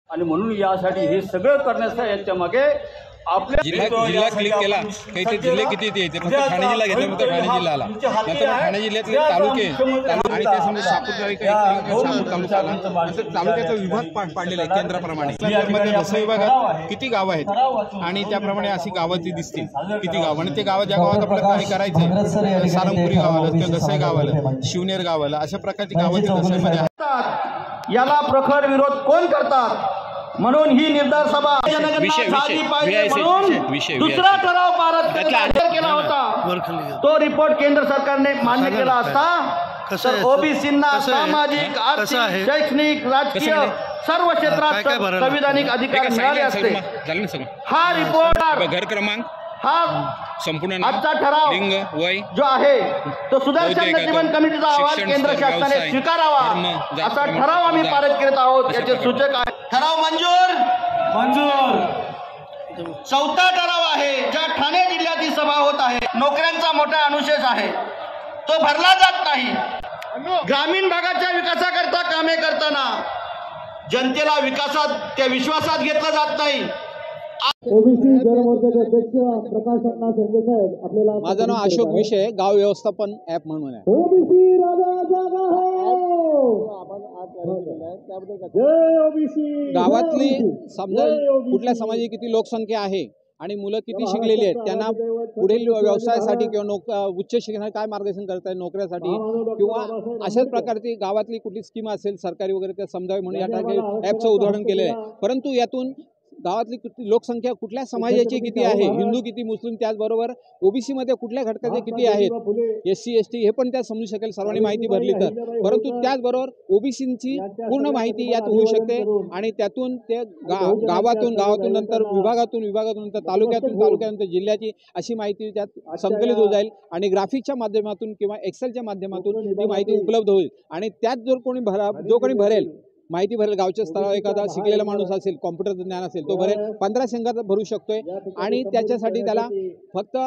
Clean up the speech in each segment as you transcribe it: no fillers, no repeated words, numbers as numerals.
आणि म्हणून यासाठी हे सगळं करण्यासाठी याच्या मागे आपल्या जिल्हा क्लिक केला काही ते जिल्हे किती येते फक्त ठाणे जिल्हा घेतला फक्त ठाणे जिल्हा आला नंतर ठाणे जिल्ह्यातले तालुके आणि त्यासमोर शापूर तालुका आला नंतर तालुक्याचा विभाग पाडलेला आहे केंद्राप्रमाणे जसं विभागात किती गावं आहेत आणि त्याप्रमाणे अशी गावं ती दिसतील किती गावं आणि ते गावं ज्या गावात आपल्याला काही करायचं सारंगपुरी गावाला किंवा गसाई गावाला शिवनेर गावाला अशा प्रकारची गावं ती गसाईमध्ये आहेत। याला प्रखर विरोध कोण करतात म्हणून ही निर्धार सभा झाली पाहिजे म्हणून दुसरा ठराव पारित केला होता। तो रिपोर्ट केंद्र सरकारने मान्य केला असता तर ओबीसींना सामाजिक आर्थिक शैक्षणिक राजकीय सर्व क्षेत्रात संविधानिक अधिकार मिळाले असते। हा रिपोर्ट घर क्रमांक हा संपूर्ण आजचा ठराव लिंग वय जो आहे तो सुदर्शन नदीवन कमिटीचा अहवाल केंद्र शासनाने स्वीकारावा असा ठराव आम्ही पारित करीत आहोत। याचे सूचक आहे ठराव मंजूर चौथा ठराव आहे ज्या ठाणे जिल्ह्यात ही सभा होत आहे नोकऱ्यांचा मोठा अनुशेष आहे तो भरला जात नाही। ग्रामीण भागाच्या विकासाकरता कामे करताना जनतेला विकासात त्या विश्वासात घेतलं जात नाही। ओबीसी जनमोर्चाचे अध्यक्ष प्रकाश अण्णा संजय साहेब आपल्याला माझं नाव अशोक विषय गाव व्यवस्थापन ऍप म्हणून आहे। ओबीसी राजा जागा जय ओबीसी गावातली समजा कुठल्या समाजाची किती लोकसंख्या आहे आणि मुलं किती शिकलेली आहेत त्यांना पुढील व्यवसायासाठी किंवा उच्च शिक्षणासाठी काय मार्गदर्शन करताय नोकऱ्यासाठी किंवा अशाच प्रकारची गावातली कुठली स्कीम असेल सरकारी वगैरे त्या समजावी म्हणून या ठिकाणी ॲपचं उदाहरण केलेलं आहे। परंतु यातून गावातली लोकसंख्या कुठल्या समाजाची किती आहे हिंदू किती मुस्लिम त्याचबरोबर ओबीसी मध्ये कुठल्या घटकाचे किती आहेत SC ST हे पण त्यात समजू शकेल सर्वांनी माहिती भरली तर। परंतु त्याचबरोबर ओबीसींची पूर्ण माहिती यात होऊ शकते आणि त्यातून ते गावातून नंतर विभागातून नंतर तालुक्यातून जिल्ह्याची अशी माहिती त्यात संकलित होऊ जाईल आणि ग्राफिकच्या माध्यमातून किंवा एक्सेलच्या माध्यमातून ही माहिती उपलब्ध होईल आणि त्यात जो कोणी भरेल माहिती भरेल गावच्या स्तरावर एखादा शिकलेला माणूस असेल कॉम्प्युटरचं ज्ञान असेल तो भरेल 15 सेकंदात भरू शकतोय आणि त्याच्यासाठी त्याला फक्त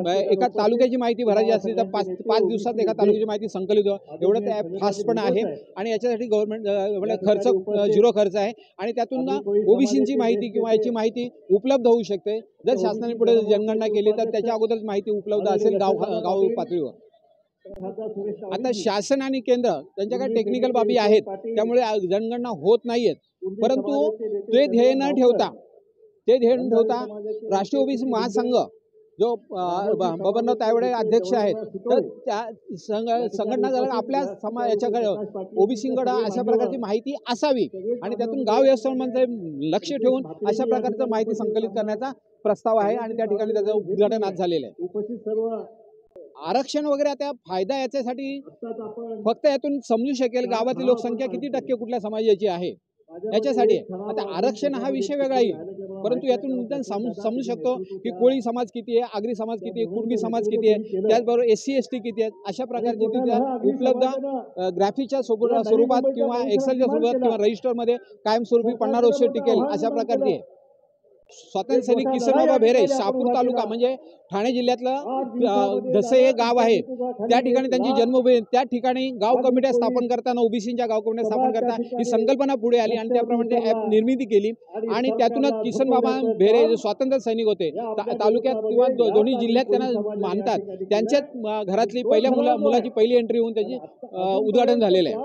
एका तालुक्याची माहिती भरायची असली तर 5 दिवसात एका तालुक्याची माहिती संकलित एवढं ते ॲप फास्ट पण आहे आणि याच्यासाठी गव्हर्नमेंट खर्च 0 खर्च आहे आणि त्यातून ओबीसींची माहिती किंवा याची माहिती उपलब्ध होऊ शकते। जर शासनाने पुढे जनगणना केली तर त्याच्या अगोदरच माहिती उपलब्ध असेल गाव पातळीवर। आता शासन आणि केंद्र त्यांच्याकडे टेक्निकल बाबी आहेत त्यामुळे जनगणना होत नाहीयेत परंतु ते ध्येय न ठेवता राष्ट्रीय ओबीसी महासंघ जो बबनराव तायवाडे अध्यक्ष आहेत तर त्या संघटना आपल्या याच्याकडे ओबीसीकडे अशा प्रकारची माहिती असावी आणि त्यातून गाव व्यवस्थापनाचे लक्ष ठेवून अशा प्रकारचं माहिती संकलित करण्याचा प्रस्ताव आहे आणि त्या ठिकाणी त्याचं उद्घाटन आज झालेलं आहे। आरक्षण वगैरे आता फायदा याच्यासाठी फक्त यातून समजू शकेल गावातली लोकसंख्या किती टक्के कुठल्या समाजाची आहे याच्यासाठी। आता आरक्षण हा विषय वेगळा येईल परंतु यातून समजू शकतो की कोळी समाज किती आहे आगरी समाज किती आहे कुणबी समाज किती आहे त्याचबरोबर SC ST किती आहेत अशा प्रकारची तिथे उपलब्ध ग्राफिकच्या स्वरूपात किंवा एक्सेलच्या स्वरूपात किंवा रजिस्टरमध्ये कायमस्वरूपी 50 वर्ष टिकेल अशा प्रकारची आहे। स्वातंत्र्य सैनिक किसनबाबा भेरे शापूर तालुका म्हणजे ठाणे जिल्ह्यातलं धसे हे गाव आहे त्या ठिकाणी त्यांची जन्मभूमी त्या ठिकाणी गाव कमिट्या स्थापन करताना ओबीसींच्या गाव कमिट्या स्थापन करता ही संकल्पना पुढे आली आणि त्याप्रमाणे ते ॲप निर्मिती केली आणि त्यातूनच किसनबाबा भेरे जे स्वातंत्र्य सैनिक होते तालुक्यात किंवा दोन्ही जिल्ह्यात त्यांना मानतात त्यांच्याच घरातली पहिल्या मुलाची पहिली एंट्री होऊन त्याची उद्घाटन झालेलं आहे।